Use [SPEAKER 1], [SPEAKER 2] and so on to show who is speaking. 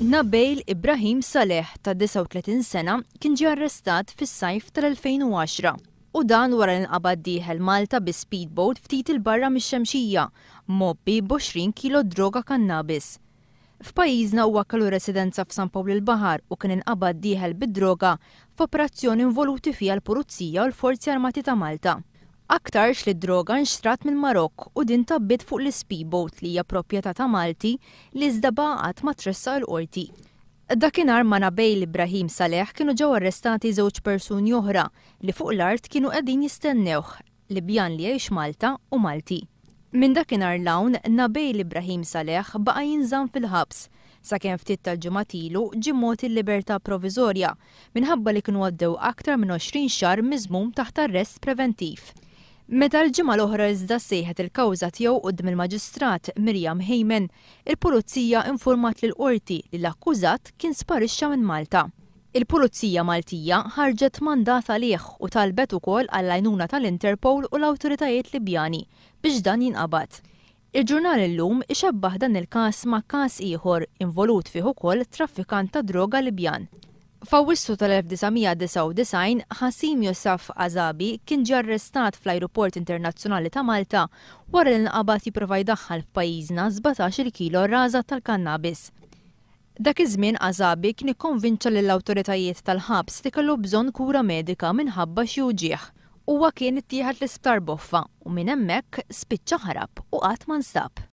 [SPEAKER 1] Nabeel Ibrahim Saleh ta' 39 sena kien ġie arrestat fis-sajf tal-2010 u dan wara li nqabad dieħel Malta bi speedboat ftit il-barra mix-Xemxija mobbi b'20 kilo droga kannabis. F'pajjiżna huwa kellu residenza f'San Pawl il-Baħar u kien inqabad dieħel bid-droga f'operazzjoni involuti fiha l-Pulizija u l-Forzi Armati ta' Malta. Aktarx li d-droga nxtrat minn Marokk u din tabbit fuq l-speedboat li hija proprjetà ta' Malti li iżda baqgħet ma tressaq il-qorti. Dakinhar ma' Nabeel Ibrahim Saleh kienu ġew arrestati żewġ persuni oħra li fuq l-art kienu qegħdin jistennewh Libjan li jgħix Malta u Malti. Minn dakinhar l-hawn Nabeel Ibrahim Saleh baqa' jinżamm fil-ħabs sakemm ftit tal-ġimgħat ilu ġie mogħti l-libertà proviżorja minħabba li kienu għaddew aktar minn 20 xahar miżmum taħt arrest preventiv. Meta l-ġimgħa l-oħra iżda sejħet il-kawża tiegħu quddiem il-Maġistrat Miriam Heyman, il-Pulizija infurmat lill-qorti li l-akkużat kien sparixxa minn Malta. Il-Pulizija Maltija ħarġet mandat għalih u talbet ukoll għall-għajnuna tal-Interpol u l-awtoritajiet Libjani biex dan jinqabad. Il-ġurnal illum ixebbaħ dan il-każ ma' każ ieħor involut fih ukoll traffikant ta' droga Libjan. F'Awwissu tal-1999 Ħasim Yousaf Azabi kien ġie arrestat fl-Ajruport Internazzjonali ta' Malta wara li nqabad jipprova jdaħħal f'pajjiżna 17 kilo raża tal-kannabis. Dak iż-żmien Azabi kien ikkonvinċa lill-awtoritajiet tal-ħabs li kellu bżonn kura medika minħabba xi uġigħ. Huwa kien ittieħed l-isptar Boffa u minn hemmhekk spiċċa ħarab u qatt ma nstab.